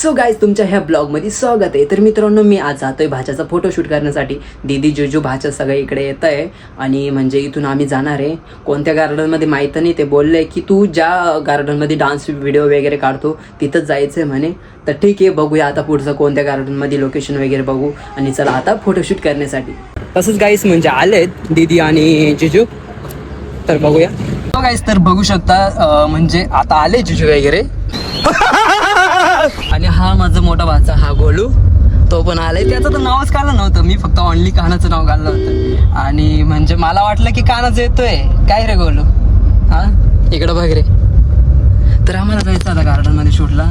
So guys तुमच्या ह्या ब्लॉगमध्ये स्वागत आहे. तर मित्रांनो मी आज जातोय भाच्याचा फोटोशूट करण्यासाठी. दीदी जोजू भाच्या सगळे इकडे येत आहे आणि म्हणजे इथून आम्ही जाणार आहे. कोणत्या गार्डनमध्ये माहीत नाही, ते बोलले की तू ज्या गार्डनमध्ये डान्स व्हिडिओ वगैरे काढतो तिथंच जायचं आहे म्हणे. तर ठीक आहे, बघूया आता पुढचं कोणत्या गार्डनमध्ये लोकेशन वगैरे बघू आणि चला आता फोटोशूट करण्यासाठी. तसंच गाईस म्हणजे आलेत दीदी आणि जिजू, तर बघूया. गाईस तर बघू शकता म्हणजे आता आले जिजू वगैरे आणि हा माझा मोठा भाचा हा गोलू, तो पण आलाय. त्याचं तर नावच काढलं नव्हतं, मी फक्त ऑनली कानाचं नाव काढलं होतं आणि म्हणजे मला वाटलं की कानाचं येतोय काय रे गोलू. हा इकडं बघ रे. तर आम्हाला जायचं आता गार्डनमध्ये शूटला.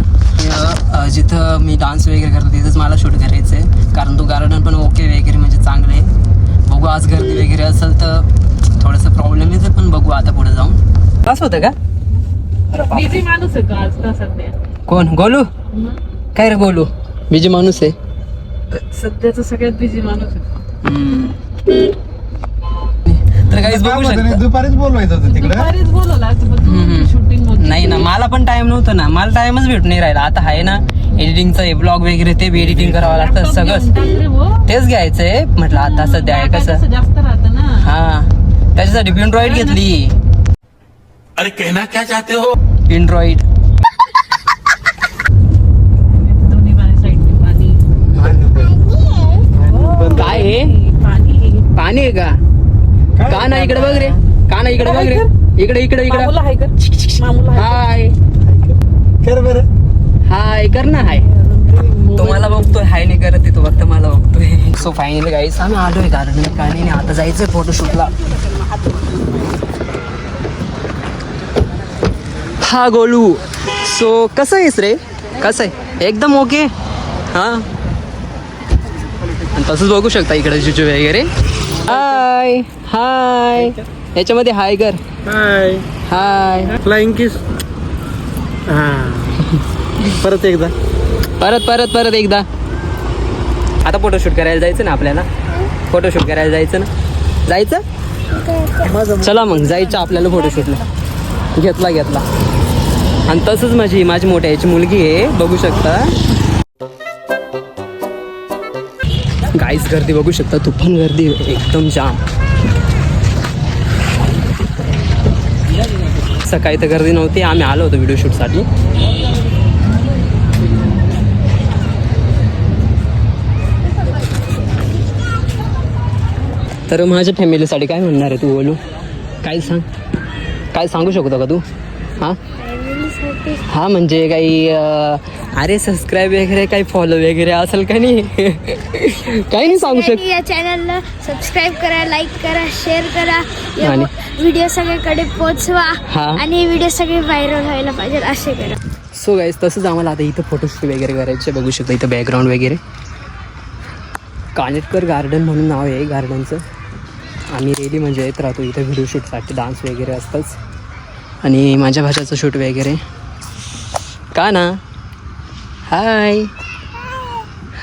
जिथं मी डान्स वगैरे करतो तिथंच मला शूट करायचं आहे, कारण तो गार्डन पण ओके वगैरे म्हणजे चांगलं आहे. बघू आज गर्दी वगैरे असेल तर थोडंसं प्रॉब्लेम येतं, पण बघू आता पुढे जाऊन. कसं होतं का बिझी माणूस आहे तो आज का सध्या. कोण गोलू? काय रे गोलू बिजी माणूस आहे सध्याचा सगळ्यात बिझी माणूस आहे. तर काहीच बघू शकता. दुपारीच बोलवायचं होतं तिकडे. दुपारीच बोलवला शूटिंग नाही ना, मला पण टाइम नव्हतं ना, मला टाइमच भेटून नाही राहिला. आता आहे ना एडिटिंगचं हे ब्लॉग वगैरे, ते बी एडिटिंग करावं लागतं सगळंच, तेच घ्यायचंय म्हटलं. आता सध्या आहे कसं जास्त राहतं ना. हा, त्याच्यासाठी एंड्रॉइड घेतली. अरे कहना क्या चाहते हो? एंड्रॉइड दोन्ही साईडने पाणी. काय आहे? पाणी पाणी आहे का? का ना इकडे बघ रे, का ना इकडे बघ रे, इकडे इकडे इकडे. मामूला हाय कर, मामूला हाय हाय कर बरं. हाय कर ना. हाय तो मला बघतोय, हाय नाही करत आहे तो, फक्त मला बघतोय. सो फायनली गाईस आम्ही आलोय गार्डन आणि आता जायचंय फोटोशूटला. हा गोलू. सो कसं आहेस रे? कसं आहे? एकदम ओके. हां, आणि तसंच बघू शकता इकडे जुजू वगैरे. हाय हाय, याच्यामध्ये हाय कर. Hi hi. Flying kiss. परत एकदा. परत परत परत एकदा. आता फोटोशूट करायला जायचं ना आपल्याला, फोटोशूट करायला जायचं ना, जायचं. चला मग जायचं आपल्याला फोटोशूटला. घेतला आणि तसंच माझी मोठ्या याची मुलगी आहे, बघू शकता. गाईस गर्दी बघू शकता, तुफान गर्दी एकदम जाम. सकाळी तर गर्दी नव्हती, आम्ही आलो होतो व्हिडिओ शूटसाठी. तर माझ्या फॅमिलीसाठी काय म्हणणार आहे तू बोलू? काय सांग, काय सांगू शकतो का तू? हां हा म्हणजे काही अरे सबस्क्राईब वगैरे काही फॉलो वगैरे असेल का नाही? काही नाही सांगू शकत. या चॅनलला सबस्क्राईब करा, लाईक करा, शेअर करा, आणि व्हिडिओ सगळीकडे पोहोचवा हा. आणि व्हिडिओ सगळे व्हायरल व्हायला पाहिजे असे करा. सो गाईस तसंच आम्हाला आता इथं फोटोशूट वगैरे करायचे. बघू शकता इथं बॅकग्राऊंड वगैरे. कानेटकर गार्डन म्हणून नाव आहे गार्डनचं. आम्ही रेडी म्हणजे येत राहतो इथं व्हिडिओ शूटसाठी, डान्स वगैरे असतंच आणि माझ्या भाषाचं शूट वगैरे. का ना हाय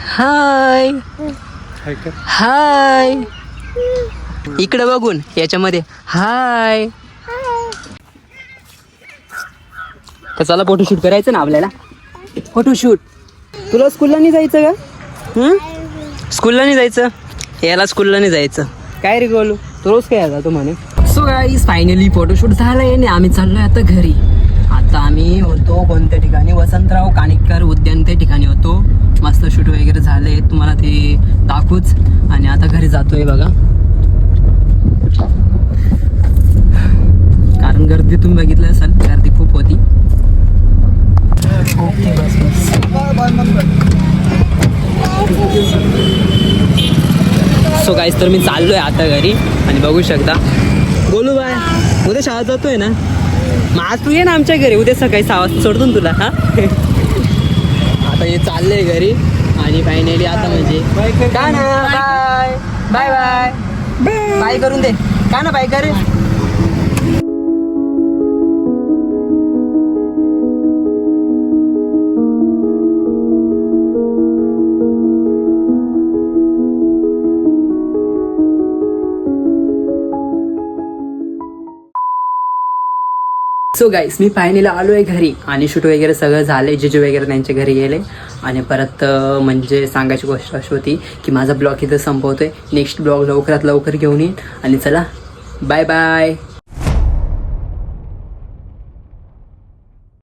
हाय हाय, इकडे बघून याच्यामध्ये हाय. तर चला फोटोशूट करायचं ना आपल्याला. फोटोशूट. तुला स्कूलला नाही जायचं का? स्कूलला नाही जायचं? याला स्कूलला नाही जायचं काय रे गोलू? तो रोज काय जातो म्हणे. सो गाईस फायनली फोटोशूट झालंय आणि आम्ही चाललोय आता घरी. आता आम्ही होतो कोणत्या ठिकाणी, वसंतराव कानिटकर उद्यान, त्या ठिकाणी होतो. मस्त शूट वगैरे झाले, तुम्हाला ते दाखवूच. आणि आता घरी जातोय बघा, कारण गर्दी तुम्ही बघितलं असाल, गर्दी खूप होती. ओके बस सो गाईस तर मी चाललोय आता घरी आणि बघू शकता. बोलू बाय, उद्या शाळा जातोय ना, मग आज तू ये ना आमच्या घरी, उद्या सकाळी 6 वाजता सोडतो ना तुला. हा आता हे चाललंय घरी आणि फायनली आता म्हणजे का ना बाय बाय बाय बाय करून दे. का ना बाय कर. सो गाईस मी फायनली आलो आहे घरी आणि शूट वगैरे सगळं झालं. जिजू वगैरे त्यांच्या घरी गेले आणि परत म्हणजे सांगायची गोष्ट अशी होती की माझा ब्लॉग इथं संपवतोय. नेक्स्ट ब्लॉग लवकरात लवकर घेऊन येईन आणि चला बाय बाय.